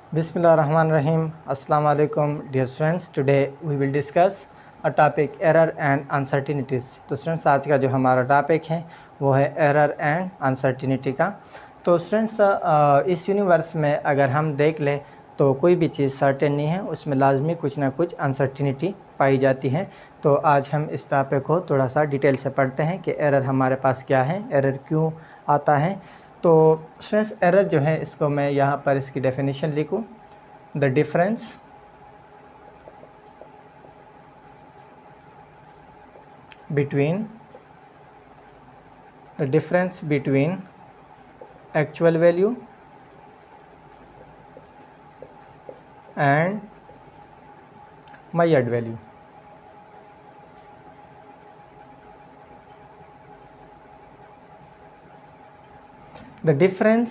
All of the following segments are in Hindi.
Bismillahirrahmanirrahim. Assalamu alaikum dear students. Today we will discuss a topic error and uncertainties. तो स्टूडेंट्स आज का जो हमारा टॉपिक है वो है एरर एंड अनसर्टिनिटी का। तो स्टूडेंट्स इस यूनिवर्स में अगर हम देख लें तो कोई भी चीज़ सर्टेन नहीं है, उसमें लाजमी कुछ ना कुछ अनसर्टिनिटी पाई जाती है। तो आज हम इस टॉपिक को थोड़ा सा डिटेल से पढ़ते हैं कि एरर हमारे पास क्या है, एरर क्यों आता है। तो स्टूडेंट्स एरर जो है इसको मैं यहाँ पर इसकी डेफिनेशन लिखूँ, the difference between actual value and measured value. The difference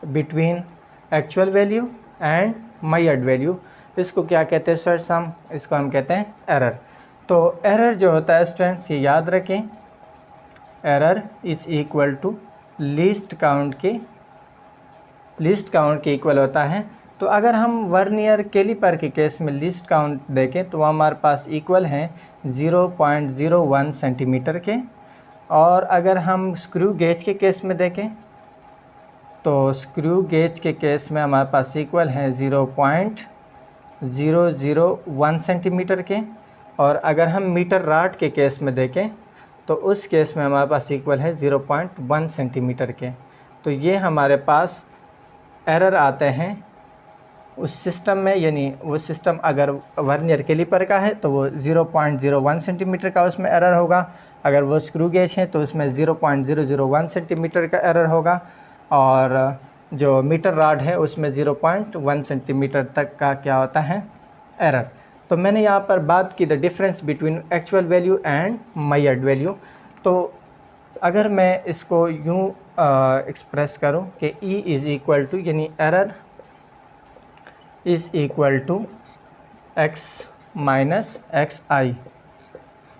between actual value and measured value, इसको क्या कहते हैं स्टूडेंट्स? हम इसको हम कहते हैं एरर। तो एरर जो होता है स्टूडेंट्स, ये याद रखें, error is equal to least count के इक्वल होता है। तो अगर हम वर्नियर कैलिपर के केस में लीस्ट काउंट देखें तो वो हमारे पास इक्वल हैं 0.01 सेंटीमीटर के, और अगर हम स्क्रू गेज के केस में देखें तो स्क्रू गेज के केस में हमारे पास इक्वल हैं 0.001 सेंटीमीटर के, और अगर हम मीटर राड के केस में देखें तो उस केस में हमारे पास इक्वल है 0.1 सेंटीमीटर के। तो ये हमारे पास एरर आते हैं उस सिस्टम में, यानी वो सिस्टम अगर वर्नियर कैलिपर का है तो वो 0.01 सेंटीमीटर का उसमें एरर होगा, अगर वो स्क्रू गेज है तो उसमें 0.001 सेंटीमीटर का एरर होगा, और जो मीटर रॉड है उसमें 0.1 सेंटीमीटर तक का क्या होता है, एरर। तो मैंने यहाँ पर बात की the difference between actual value and measured value. तो अगर मैं इसको यूँ एक्सप्रेस करूँ कि E इज़ इक्वल टू, यानी error is equal to x minus X I.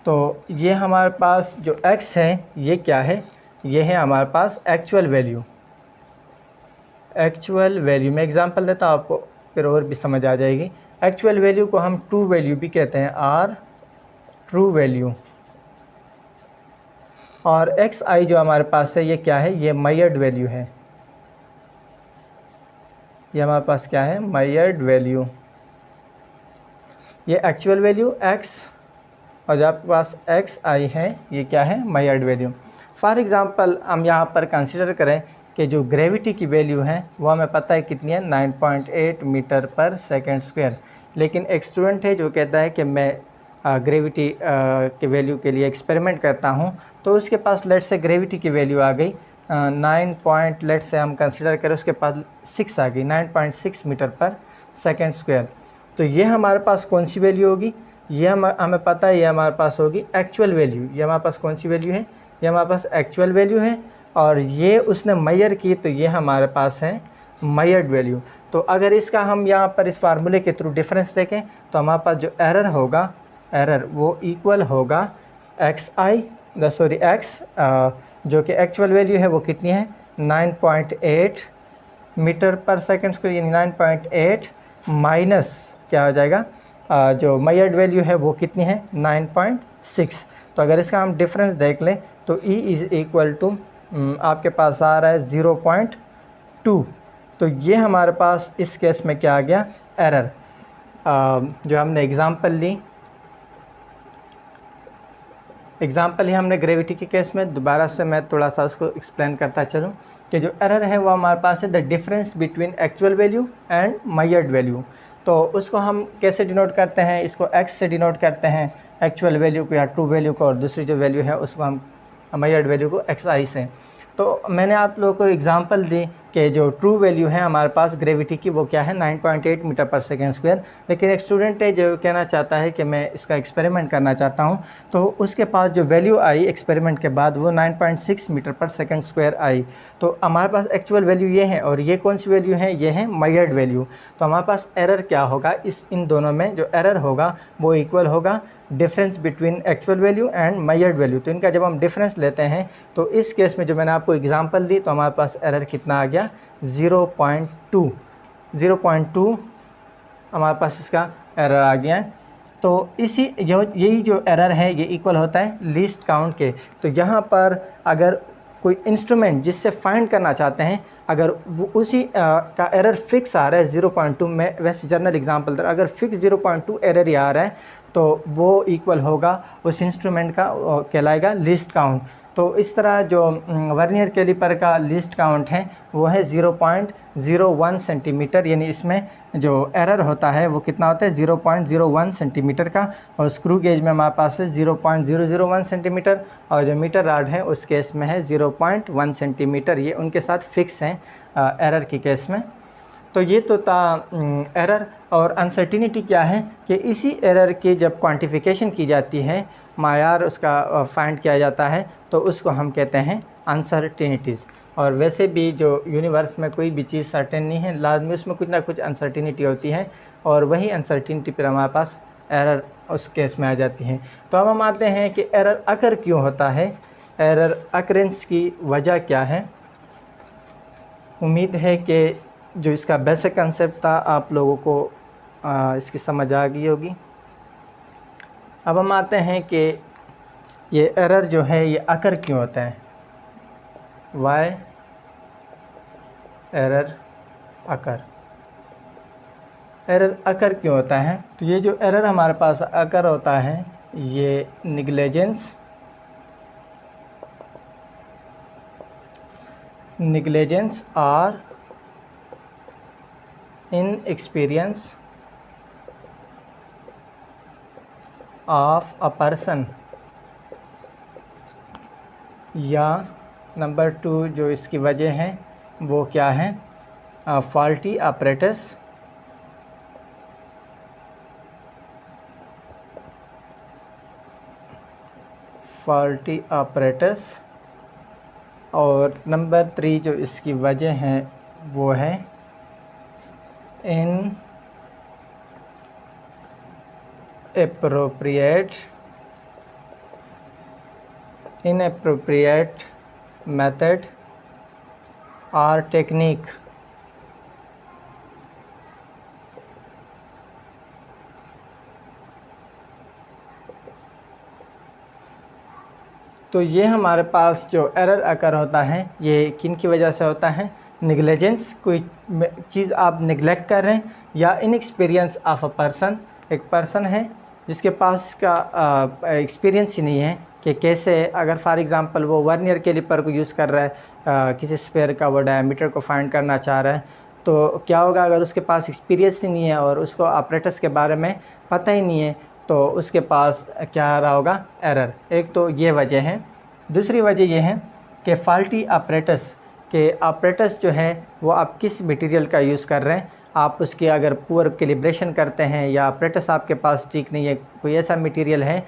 तो ये हमारे पास जो x है ये क्या है, ये है हमारे पास एक्चुअल वैल्यू। मैं एग्जांपल देता हूँ आपको, फिर और भी समझ आ जाएगी। एक्चुअल वैल्यू को हम ट्रू वैल्यू भी कहते हैं, आर ट्रू वैल्यू। और एक्स आई जो हमारे पास है ये क्या है, ये measured वैल्यू है। ये हमारे पास क्या है, measured वैल्यू। ये एक्चुअल वैल्यू x, और जो आपके पास एक्स आई है ये क्या है, measured वैल्यू। फॉर एग्ज़ाम्पल हम यहाँ पर कंसिडर करें कि जो ग्रेविटी की वैल्यू है वो हमें पता है कितनी है, 9.8 मीटर पर सेकंड स्क्वायर। लेकिन एक स्टूडेंट है जो कहता है कि मैं ग्रेविटी के वैल्यू के लिए एक्सपेरिमेंट करता हूँ, तो उसके पास लेट से ग्रेविटी की वैल्यू आ गई 9 लेट से हम कंसिडर करें उसके पास 6 आ गई, 9.6 मीटर पर सेकंड स्क्वायर। तो ये हमारे पास कौन सी वैल्यू होगी, ये हमें पता है ये हमारे पास होगी एक्चुअल वैल्यू। ये हमारे पास कौन सी वैल्यू है, ये हमारे पास एक्चुअल वैल्यू है, और ये उसने मेजर की तो ये हमारे पास है measured वैल्यू। तो अगर इसका हम यहाँ पर इस फार्मूले के थ्रू डिफरेंस देखें तो हमारे पास जो एरर होगा, एरर वो इक्वल होगा एक्स जो कि एक्चुअल वैल्यू है वो कितनी है, 9.8 मीटर पर सेकंड स्क्वायर, यानी 9.8 माइनस क्या हो जाएगा, जो measured वैल्यू है वो कितनी है, 9.6। तो अगर इसका हम डिफरेंस देख लें तो E इज़ इक्वल टू आपके पास आ रहा है 0.2। तो ये हमारे पास इस केस में क्या आ गया, एरर। जो हमने एग्ज़ाम्पल ली हमने ग्रेविटी के केस में, दोबारा से मैं थोड़ा सा उसको एक्सप्लेन करता चलूँ कि जो एरर है वो हमारे पास है the difference between actual value and measured value. तो उसको हम कैसे डिनोट करते हैं, इसको x से डिनोट करते हैं एक्चुअल वैल्यू को या ट्रू वैल्यू को, और दूसरी जो वैल्यू है उसको हम measured वैल्यू को xi से। तो मैंने आप लोगों को एग्जांपल दी कि जो ट्रू वैल्यू है हमारे पास ग्रेविटी की वो क्या है, 9.8 मीटर पर सेकंड स्क्वायर। लेकिन एक स्टूडेंट है जो कहना चाहता है कि मैं इसका एक्सपेरिमेंट करना चाहता हूं, तो उसके पास जो वैल्यू आई एक्सपेरिमेंट के बाद वो 9.6 मीटर पर सेकंड स्क्वायर आई। तो हमारे पास एक्चुअल वैल्यू ये है, और ये कौन सी वैल्यू है, ये है measured वैल्यू। तो हमारे पास एरर क्या होगा, इन दोनों में जो एरर होगा वो इक्वल होगा difference between actual value and measured value. तो इनका जब हम डिफरेंस लेते हैं तो इस केस में जो मैंने आपको एग्जांपल दी तो हमारे पास एरर कितना आ गया, 0.2। 0.2 हमारे पास इसका एरर आ गया है। तो यही जो एरर है ये इक्वल होता है लीस्ट काउंट के। तो यहाँ पर अगर कोई इंस्ट्रूमेंट जिससे फाइंड करना चाहते हैं, अगर वो उसी का एरर फिक्स आ रहा है 0.2 में, वैसे जनरल एग्जांपल दर अगर फिक्स 0.2 एरर ही आ रहा है तो वो इक्वल होगा उस इंस्ट्रूमेंट का, कहलाएगा लीस्ट काउंट। तो इस तरह जो वर्नियर कैलिपर का लीस्ट काउंट है वो है 0.01 सेंटीमीटर, यानी इसमें जो एरर होता है वो कितना होता है 0.01 सेंटीमीटर का। और स्क्रू गेज में हमारे पास है 0.001 सेंटीमीटर, और जो मीटर राड है उस केस में है 0.1 सेंटीमीटर। ये उनके साथ फिक्स हैं एरर के केस में। तो ये तो था एरर। और अनसर्टिनिटी क्या है कि इसी एरर की जब क्वांटिफिकेशन की जाती है, मायार उसका फाइंड किया जाता है, तो उसको हम कहते हैं अनसर्टिनिटीज़। और वैसे भी जो यूनिवर्स में कोई भी चीज़ सर्टेन नहीं है, लाजमी उसमें कुछ ना कुछ अनसर्टिनिटी होती है, और वही अनसर्टिनिटी पर हमारे पास एरर उस केस में आ जाती है। तो अब हम आते हैं कि एरर अकर क्यों होता है, एरर अकरेंस की वजह क्या है। उम्मीद है कि जो इसका बेसिक कंसेप्ट था आप लोगों को इसकी समझ आ गई होगी। अब हम आते हैं कि ये एरर जो है ये अकर क्यों होता है, why error occur. Error occur क्यों होता है, तो ये जो एरर हमारे पास अकर होता है ये निग्लिजेंस और inexperience of a person, या नंबर 2 जो इसकी वजह है वो क्या है, फॉल्टी ऑपरेटस और नंबर 3 जो इसकी वजह है वो है inappropriate method or technique। तो ये हमारे पास जो एरर अकर होता है ये किन की वजह से होता है, निग्लिजेंस, कोई चीज़ आप निगलेक्ट कर रहे हैं, या इनएक्सपीरियंस ऑफ अ पर्सन, एक पर्सन है जिसके पास का एक्सपीरियंस ही नहीं है कि कैसे, अगर फॉर एग्ज़ाम्पल वो वर्नियर कैलिपर को यूज़ कर रहा है, किसी स्पेयर का वो डायमीटर को फाइंड करना चाह रहा है, तो क्या होगा अगर उसके पास एक्सपीरियंस ही नहीं है और उसको ऑपरेटर्स के बारे में पता ही नहीं है, तो उसके पास क्या आ रहा होगा, एरर। एक तो ये वजह है। दूसरी वजह यह है कि फॉल्टी ऑपरेटर्स के ऑपरेटर्स जो है वो आप किस मटेरियल का यूज़ कर रहे हैं, आप उसकी अगर पुअर कैलिब्रेशन करते हैं या ऑपरेटर्स आपके पास ठीक नहीं है, कोई ऐसा मटेरियल है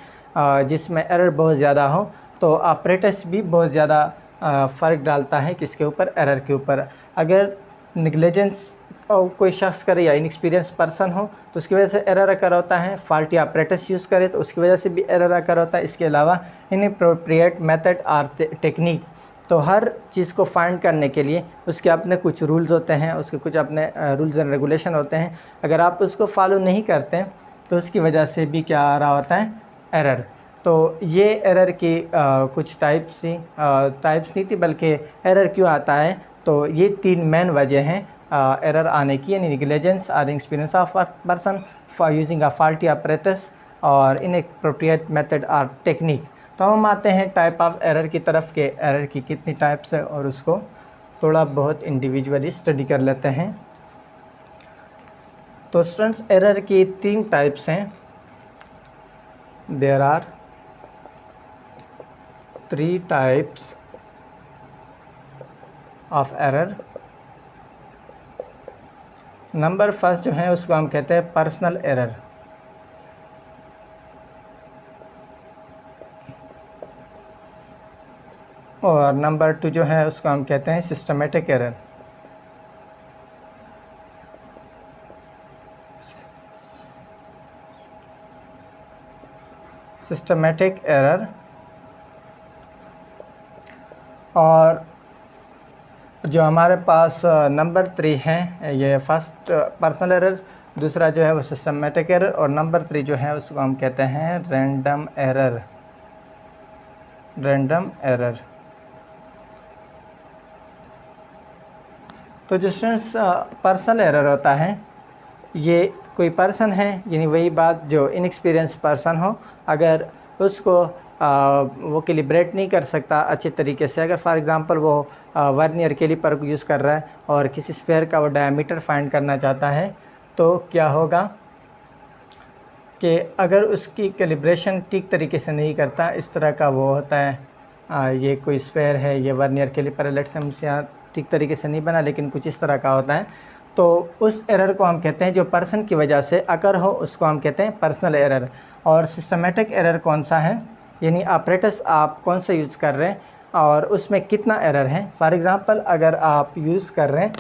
जिसमें एरर बहुत ज़्यादा हो, तो ऑपरेटर्स भी बहुत ज़्यादा फ़र्क डालता है किसके ऊपर, एरर के ऊपर। अगर निग्लिजेंस कोई शख्स करे या इनएक्सपीरियंस पर्सन हो तो उसकी वजह से एरर अकर होता है, फॉल्टी ऑपरेटर्स यूज़ करे तो उसकी वजह से भी एरर अकर होता है। इसके अलावा इनएप्रोप्रिएट मेथड और टेक्निक, तो हर चीज़ को फाइंड करने के लिए उसके अपने कुछ रूल्स होते हैं, उसके कुछ अपने रूल्स एंड रेगुलेशन होते हैं, अगर आप उसको फॉलो नहीं करते तो उसकी वजह से भी क्या आ रहा होता है, एरर। तो ये एरर की कुछ टाइप्स नहीं थी, बल्कि एरर क्यों आता है, तो ये 3 मेन वजह हैं एरर आने की, यानी निग्लिजेंस और experience of person for using a faulty operators और इनएप्रोप्रिएट मेथड और टेक्निक। तो हम आते हैं टाइप ऑफ एरर की तरफ के एरर की कितनी टाइप्स है और उसको थोड़ा बहुत इंडिविजुअली स्टडी कर लेते हैं। तो स्टूडेंट्स एरर की 3 टाइप्स हैं, there are 3 types of error. Number first जो है उसको हम कहते हैं पर्सनल एरर, और नंबर 2 जो है उसको हम कहते हैं सिस्टमेटिक एरर। सिस्टमेटिक एरर, और जो हमारे पास नंबर 3 है, ये फर्स्ट पर्सनल एरर, दूसरा जो है वो सिस्टमेटिक एरर, और नंबर 3 जो है उसको हम कहते हैं रैंडम एरर। Random error. तो जो स्टूडेंट्स पर्सनल एरर होता है, ये कोई पर्सन है, यानी वही बात जो इनएक्सपीरियंस पर्सन हो, अगर उसको वो कैलिब्रेट नहीं कर सकता अच्छे तरीके से, अगर फॉर एग्ज़ाम्पल वो वर्नियर कैलिपर को यूज़ कर रहा है और किसी स्फेयर का वो डायमीटर फाइंड करना चाहता है, तो क्या होगा कि अगर उसकी कैलिब्रेशन ठीक तरीके से नहीं करता, इस तरह का वो होता है, ये कोई स्फेयर है, ये वर्नियर कैलिपर है, लेट्स से हमसे यहाँ ठीक तरीके से नहीं बना लेकिन कुछ इस तरह का होता है, तो उस एरर को हम कहते हैं, जो पर्सन की वजह से अकर हो, उसको हम कहते हैं पर्सनल एरर। और सिस्टमेटिक एरर कौन सा है, यानी ऑपरेटर्स आप कौन सा यूज़ कर रहे हैं और उसमें कितना एरर है। फॉर एग्ज़ाम्पल अगर आप यूज़ कर रहे हैं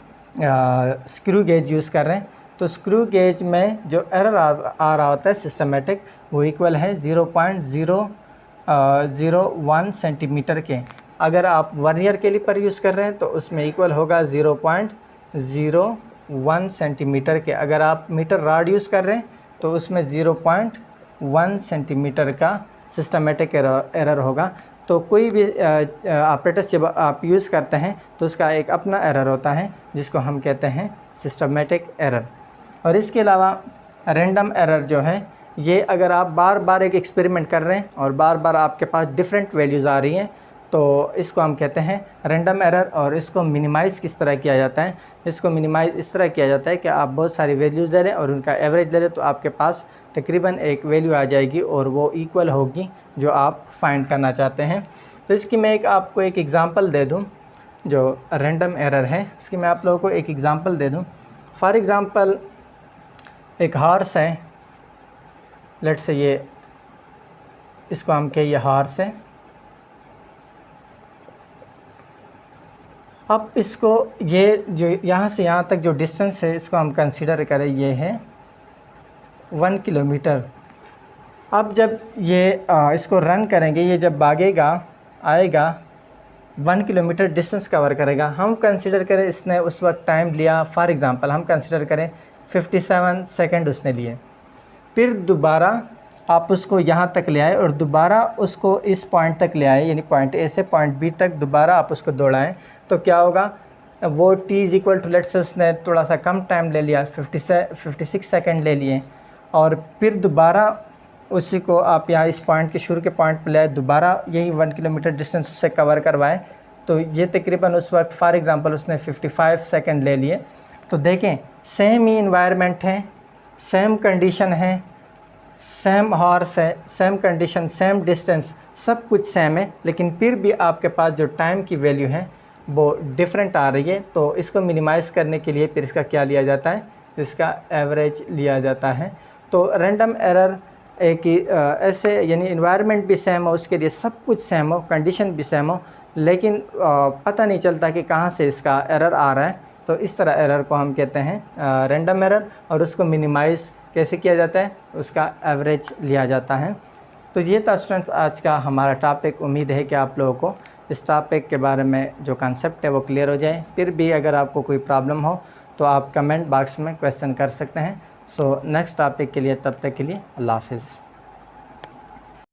स्क्रू गेज यूज़ कर रहे हैं, तो स्क्रू गेज में जो एरर आ रहा होता है सिस्टमेटिक, वो इक्वल है 0.001 सेंटीमीटर के। अगर आप वर्नियर कैलिपर यूज़ कर रहे हैं तो उसमें इक्वल होगा 0.01 सेंटीमीटर के। अगर आप मीटर रॉड यूज़ कर रहे हैं तो उसमें 0.1 सेंटीमीटर का सिस्टमेटिक एरर होगा। तो कोई भी ऑपरेटर्स जब आप यूज़ करते हैं तो उसका एक अपना एरर होता है जिसको हम कहते हैं सिस्टमेटिक एरर। और इसके अलावा रैंडम एरर जो है, ये अगर आप बार बार एक एक्सपेरिमेंट कर रहे हैं और बार बार आपके पास डिफरेंट वैल्यूज़ आ रही हैं, तो इसको हम कहते हैं रैंडम एरर। और इसको मिनिमाइज़ किस तरह किया जाता है, इसको मिनिमाइज़ इस तरह किया जाता है कि आप बहुत सारी वैल्यूज़ ले लें और उनका एवरेज ले लें, तो आपके पास तकरीबन एक वैल्यू आ जाएगी और वो इक्वल होगी जो आप फाइंड करना चाहते हैं। तो इसकी मैं आपको एक एग्ज़ाम्पल दे दूं, जो रैंडम एरर है इसकी मैं आप लोगों को एक एग्ज़ाम्पल दे दूं। फॉर एग्ज़ाम्पल एक हॉर्स है, लेट्स से ये इसको हम कहिए हॉर्स है। अब इसको ये जो यहाँ से यहाँ तक जो डिस्टेंस है इसको हम कंसीडर करें, ये है 1 किलोमीटर। अब जब ये इसको रन करेंगे, ये जब भागेगा आएगा 1 किलोमीटर डिस्टेंस कवर करेगा। हम कंसीडर करें इसने उस वक्त टाइम लिया, फॉर एग्ज़ाम्पल हम कंसीडर करें 57 सेकंड उसने लिए। फिर दोबारा आप उसको यहाँ तक ले आए और दोबारा उसको इस पॉइंट तक ले आए, यानी पॉइंट ए से पॉइंट बी तक दोबारा आप उसको दौड़ाएं, तो क्या होगा, वो t is equal to, let's say उसने थोड़ा सा कम टाइम ले लिया, 56 सेकंड ले लिए, और फिर दोबारा उसी को आप यहाँ इस पॉइंट के शुरू के पॉइंट पर ले आए, दोबारा यही 1 किलोमीटर डिस्टेंस उससे कवर करवाएं, तो ये तकरीबन उस वक्त फॉर एग्ज़ाम्पल उसने 55 सेकंड ले लिए। तो देखें सेम ही इन्वायरमेंट है, सेम कंडीशन है, सेम हॉर्स है, सेम कंडीशन, सेम डिस्टेंस, सब कुछ सेम है, लेकिन फिर भी आपके पास जो टाइम की वैल्यू है वो डिफरेंट आ रही है। तो इसको मिनिमाइज़ करने के लिए फिर इसका क्या लिया जाता है, इसका एवरेज लिया जाता है। तो रैंडम एरर एक ऐसे, यानी इन्वायरमेंट भी सेम हो, उसके लिए सब कुछ सेम हो, कंडीशन भी सेम हो, लेकिन पता नहीं चलता कि कहाँ से इसका एरर आ रहा है। तो इस तरह एरर को हम कहते हैं रैंडम एरर। और उसको मिनिमाइज़ कैसे किया जाता है, उसका एवरेज लिया जाता है। तो ये था स्टूडेंट्स आज का हमारा टॉपिक। उम्मीद है कि आप लोगों को इस टॉपिक के बारे में जो कॉन्सेप्ट है वो क्लियर हो जाए। फिर भी अगर आपको कोई प्रॉब्लम हो तो आप कमेंट बॉक्स में क्वेश्चन कर सकते हैं। सो नेक्स्ट टॉपिक के लिए, तब तक के लिए अल्लाह हाफ़िज़।